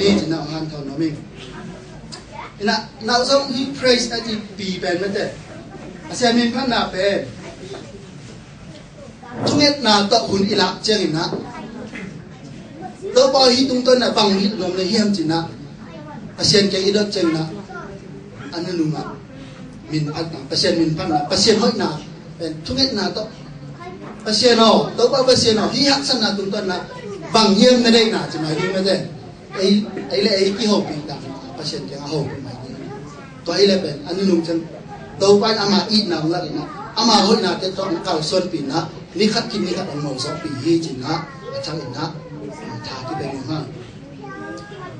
นี่จะน่าหันทอนน้องมิงนะน่าส่งที่ praise อาทิปีเป็นไม่ได้อาเซียนมินพันนาเป็นทุกเม็ดนาต่อหุ่นอิลักเจงนะตัวปอยตรงต้นน่ะบังฮิตลมเลยเฮียมจินะอาเซียนแกอิลักเจงนะอันนั้นลุงอ่ะมินพันนาอาเซียนมินพันนาอาเซียนห้อยนาเป็นทุกเม็ดนาต่ออาเซียนเอาตัวปอยอาเซียนเอาที่หักสันนาตรงต้นน่ะบังเฮียมไม่ได้นาจะหมายถึงไม่ได้ไอ้เล่ไอ้กี่หอบปีดังอาเซียนแกหอบเป็นหมายถึงตัวไอ้เล่เป็นอันนั้นลุงจังตัวไปอามาอีกนาละอีกนะอามาห้อยนาจะต้องเก่าส่วนปีนะนี่ขัดกินนี่ขัดอันหมดสองปียี่จินะช่างอินนะทาที่เป็นห้าง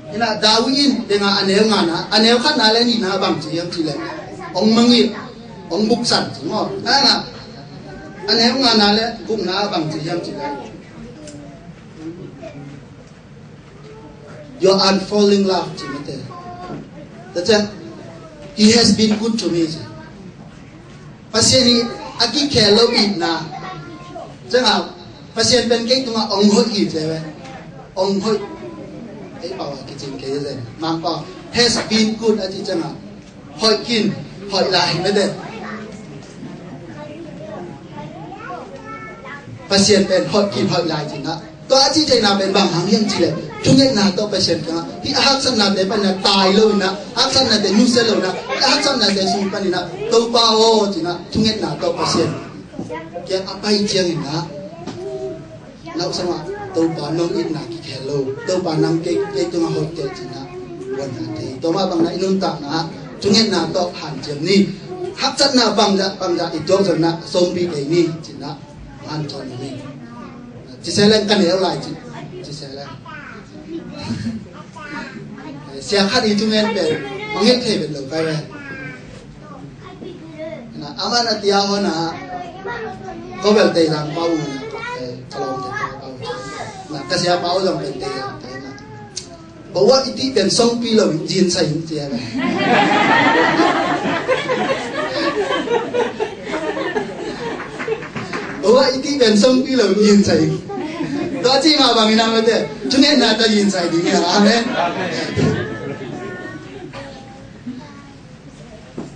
นี่นะดาวินเด็กอันเนวงานนะอันเนวขัดนาเลนี่นะบางทียังทีเลยองมังยิองบุกสันถึงว่านั่นนะอันเนวงานนาเลบุกนาบางทียังทีเลย Your unfalling love จิมันเตะแต่จัง He has been good to me จิภาษานี้อากิแคโลบิดนะจังอ่ะภาษาเป็นเก่งตรงอ่ะองหอยอีกใช่ไหมองหอยไอ้เปล่ากิจเก่งเลยมันก็ has been good อาทิจังอ่ะหอยกินหอยลายไม่ได้ภาษาเป็นหอยกินหอยลายจริงนะตัวอาทิใจนาเป็นบางหางยังจีเลยทุกอย่างนาตัวภาษากันที่ฮักสันนาเดปันนาตายเลยนะฮักสันนาเดนุเซลเลยนะฮักสันนาเดสุปันนะตัวป้าโอจีนะทุกอย่างนาตัวภาษาแกapa yang ina nak sama tau pa nong ina ki hello tau pa nang ke tu ma hotel cina wan hati to ma bang na inun ta na tungen na to han jem ni hak chat na bang ja idong jon na som bi dei ni cina han ton ni ci se len kan el lai ci se len sia khat i tungen pe manget the be lo kai na amana tia ho na có vẻ tây làm bao nè, kalau kita bao, nah kasih bao yang penting ya, bawa itu dan song pilo jin saya itu ya, bawa itu dan song pilo jin saya, tu aja mah bang ina mete, cuma nada jin saya di ni, amen.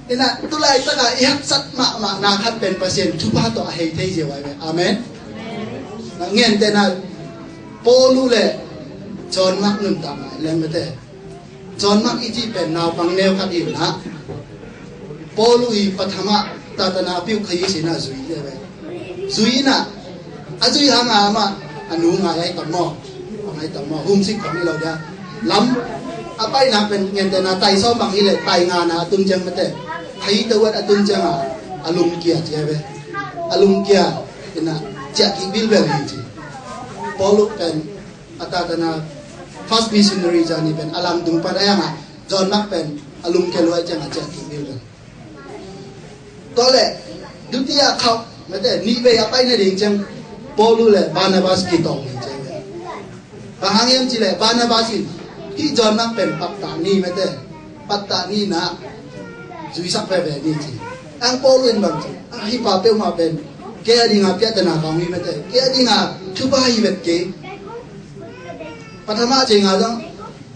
Ina tulai tengah ihak sat mak nak hat pen pasien cuba to ahai thei je wai amen na ngien te na polu le John mak num ta mai le mate John mak iji pen naw pang neu khat in na polu I pathama ta ta na piu khai si na zui le bai zui na azui ha nga ma anu nga ai tammo ai tammo hum sik kham lo da lam apai na pen ngien te na tai so bang hi le tai nga na tum jang mate thấy đâu vậy tuân chăng à alum kia chứ vậy alum kia cái na chắc cái bill về gì Paul pen atatana first missionary journey pen alam dung pada yang à John Mark pen alum kia luai chăng à chắc cái bill về đó là thứ thứ khóc mà thế ni về apa ini ding chăng Paul le Barnabas kita ni chứ vậy và hàng em chỉ là Barnabas khi John Mark pen patani mà thế patani na Zui sak pe ni ji ang polun bang ji hi pa pe ma ben ke adi nga pya tana kaung ni mate ke adi nga thu ba hi bet ke pathama je nga jang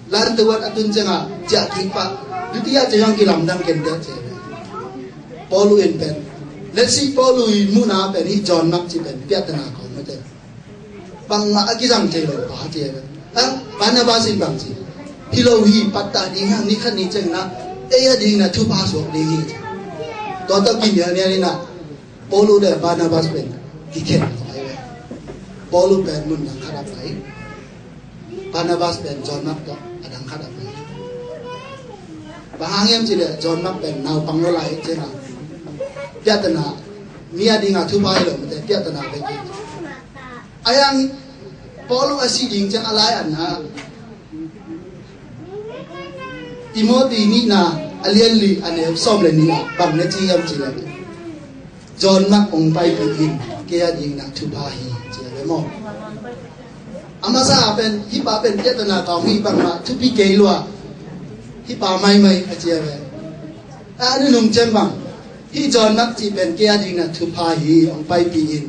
lar tuat atun janga ja ki pa dutiya je yang ki lam dang ken de je polun ben let's see polun mu na ben hi John mak ji ben pya tana kaung mate bang ma aki jang je lo ba je ben ang Barnabas in bang ji hi lo hi patta di nga ni khan ni jeng na ấy đi là thu ba số đi gì, đó tao kinh nghiệm này na, Paulo để Barnabas bên, đi khen phải vậy, Paulo bên muốn đang khát phải, Barnabas bên John Mark đó đang khát phải, và hàng em chỉ là John Mark bên nào bằng nó lại thế nào, biết tên nào, mía đi ngã thu ba rồi mà biết tên nào vậy, ai ang Paulo asi ding chẳng alai anh ha. Timothy ni na alien li ane som le ni bang na chi am chi la John Mark ong pai pi in ke ya ding na thu ba hi chi le mo amasa ben hi pa ben jet na ka hi bang ma thu pi ke lo hi pa mai a chi ve a ni nung chen bang hi John Mark chi ben ke ya ding na thu ba hi ong pai pi in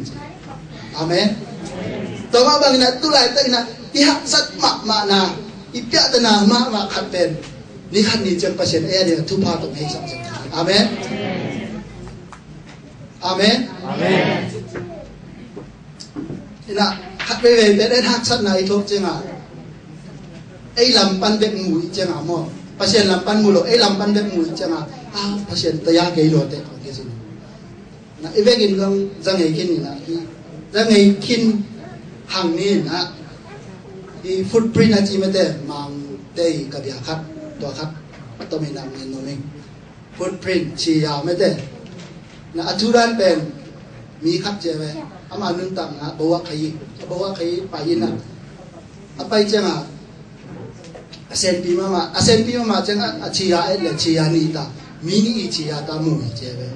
amen to ma bang na tu lai ta na hi hak sat ma na อีเปียตนามาขัดเป็นนี่ขัดนี้จึงเปอร์เซ็นต์เดียทุพาตรงให้สังเกตอาเมนอาเมนอาเมนนี่นะขัดไปเป็นได้ทักษะไหนทุกจังอ่ะไอ้ลำปันเด็กหมูจังอ่ะมั่วเปอร์เซ็นต์ลำปันหมูโลไอ้ลำปันเด็กหมูจังอ่ะเปอร์เซ็นต์ตะยาเกยโลเตของที่สุดนะอีเวกินก็จังไงกินนี่นะจังไงกินห่างนี้นะอีฟุตปรินอาจีไม่ได้มังได้กับยาคัดตัวคัดตัวไม่นำเงินโนมิงฟุตปรินชียาไม่ได้นะอัจฉริยะเป็นมีคัดเจไว้อามานุนตังนะบอกว่าใครไปยินนะไปจังอ่ะเซนปีมาจังอ่ะชียาเอเลชียานี่ตามินิชียาตามูเจไว้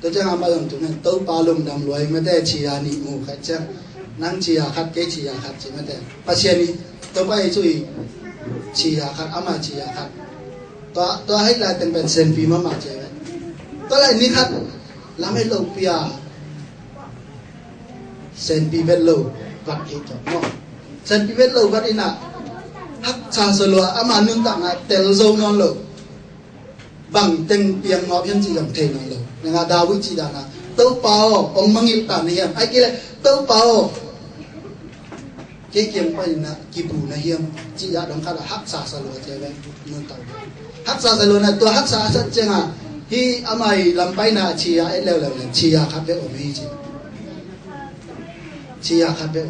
ตัวจังอ่ะมาลงตรงนั้นตัวปาลงดำรวยไม่ได้ชียานี่มูใครจังนั่งชียาคัดเกชียาคัดใช่ไหมแต่ปัจเจนี้ตัวไปช่วยชียาคัดอามาชียาคัดตัวให้ลายเป็นเซนปีมาใช่ไหมตัวอะไรนี่คัดแล้วไม่ลงปียเซนปีเป็นโลวัดอีกจบเนาะเซนปีเป็นโลวัดอีน่ะฮักชาสลัวอามานุ่งต่างอ่ะเตลโซนอนโลบังเต็งเปียงงอเพียงจีกับเทนอนโลยังดาวิจีดานะตัวเปล่าองมังยิตานี่ไอ้กี่เลยตัวเปล่าเกี่ยงไปนะกีบูนะเฮียมจียาดองข้าฮักษาสโลเจเวนุ่งต่างฮักษาสโลนะตัวฮักษาสัจเจงอ่ะที่อามัยลำไปนะชียาเอเลวเลยชียาครับเบอไม่จีชียาครับเบอ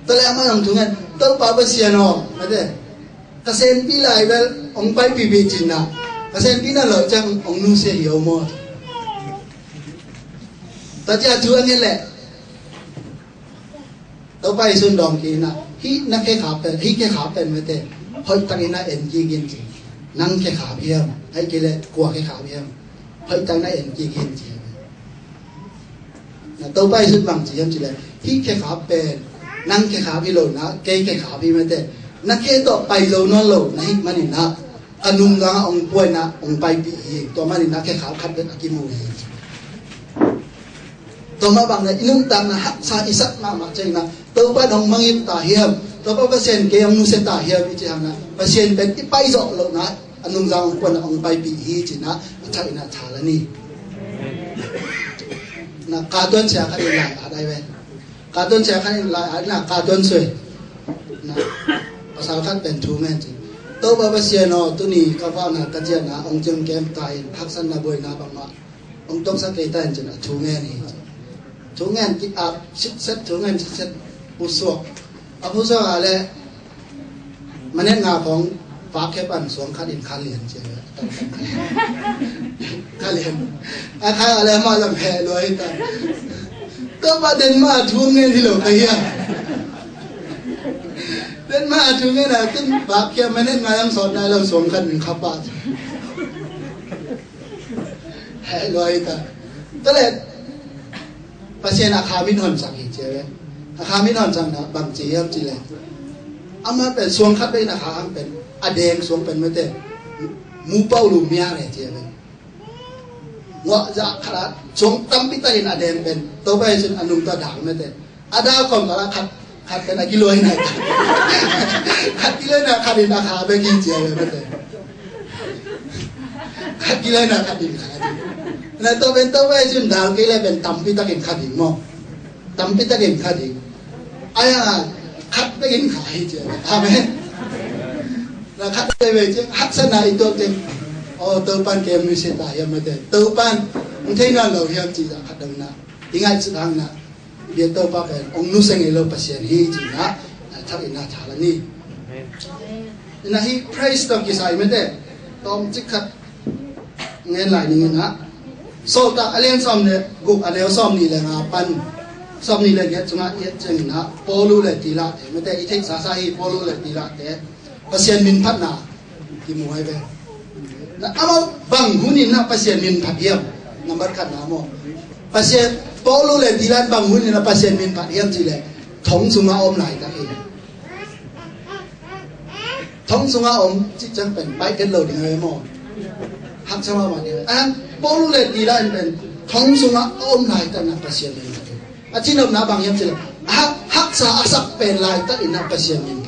ตัวแรกมาลงทุนกันตัวป่าเปเซียนอไม่ได้กระเซ็นปีไหลเวลองไปปีบีจินนะกระเซ็นปีนั่นหล่อจังองนุ่งเสียหิวหมดแต่จะชวนนี่แหละต่อไปสุนดองกีนะฮีนักแค่ขาเป็นฮีแค่ขาเป็นไม่ได้หอยตังน่าเอ็นจีกินจีนั่งแค่ขาเพียงให้กิเลสกลัวแค่ขาเพียงหอยตังน่าเอ็นจีกินจีนะต่อไปสุดบางจียังจีเลยฮีแค่ขาเป็นนั่งแค่ขาพี่โลนะเกยแค่ขาพี่ไม่ได้นักแค่ต่อไปโลนอนโลนะฮิมันนี่นะอนุงกางองป่วยนะองไปปีตัวมันนี่นะแค่ขาคัดเป็นอากิมูตัวมาบางเนี่ยนุ่งตังนะฮักซาอิสักมาเจงนะตัวไปน้องมังยิตาเฮียมตัวไปเปอร์เซ็นต์เกยมนุเซตาเฮียมวิจิตรนะเปอร์เซ็นต์เป็นที่ไปจบแล้วนะอนุจางคนองไปปีฮีจินะใช่นะชาลนี่นะการต้นเสียขันหลายอะไรเว้ยการต้นเสียขันหลายอะไรนะการต้นสวยนะภาษาขันเป็นทูแมนจิตัวไปเปอร์เซ็นต์เนาะตัวนี้ก็ว่านะกัจเจนะองจึงเกมตายฮักสันนาบวยนะบางมาองต้องสังเกตได้จริงนะทูแมนนี่ทุกงานกิจอาบชิดเซตทุกงานชิดเซตผู้สวกผู้สวกอะไรมันเน้นงาของฝากแค่ปันสวงคัดอินคันเหรียญใช่ไหมคันเหรียญอะไรอะไรมาจากแพร่เลยแต่ก็ประเด็นมาทุกงานที่เราไปเฮียเดินมาทุกงานนะตึ้งฝากแค่มันเน้นงายังสอนได้เราสวงคันอินขับบ้านแพ้เลยแต่ก็เลยเปอร์เซ็นต์อาคามินหอนสักอีกเจ้าอาคามินหอนสักนะบางจีครับจีเลยอามาเป็นสวงคัดไปนะคะเป็นอเดงสวงเป็นไม่เต้มูเป้าลูเมียเลยเจ้าเลยว่าจะขนาดสวงตั้มพิตาเห็นอเดงเป็นตัวไปจนอนุตัวด่างไม่เต้อาดาวก่อนก็ละขัดเป็นอากิโลไหนขัดกิโลนะขัดอินอาคาไปกินเจ้าเลยไม่เต้ขัดกิโลนะขัดอินขานะตัวเป็นตัวไปจนดาวกิเลเป็นตั้มพิตาเห็นขัดอินมั้งตั้มพิตาเห็นขัดอินอะไรอ่ะขัดไปกินขายเจ้าอาเมนแล้วขัดไปเวจฮักษณะอีตัวเต็มตัวปันเกมมิเซตายยังไม่ได้ตัวปันมันที่นั่นเราเฮียมจีน่ะขัดดังนะยังไงสุดทางนะเดี๋ยวตัวปันเป็นองค์นุสังเกตเราเปอร์เซ็นต์ฮีจีนะทักอินาชาลนี่นะฮี praise ตัวกิสายไม่ได้ต้องจิกขัดเงินหลายนี่นะโซตักอะไรซ้อมเนี่ยกุกอะไรซ้อมนี่เลยนะปันซ้อมนี่เลยเนี่ยจุงอ่ะเนี่ยจังนะโปลูเลยตีละแต่ไม่ได้อีเทคสาสาฮีโปลูเลยตีละแต่เปอร์เซ็นต์มินพัดนาที่มวยไปนะเอามาบังหุ่นนะเปอร์เซ็นต์มินพัดเยี่ยมนับบัตรขัดน้ำโมเปอร์เซ็นต์โปลูเลยตีละบังหุ่นนะเปอร์เซ็นต์มินพัดเยี่ยมจีเลยท้องสุงาอมไหลตะเองท้องสุงาอมจิจังเป็นไปเก็ตโหลดยังไงโมหักสมาบันเนี่ยโปลูเลยตีละเป็นท้องสุงาอมไหลตะนับเปอร์เซ็นต์เลยอาชีพนับบังเยี่ยมจีเลยฮัก sa asak pen lai ta ina pasien min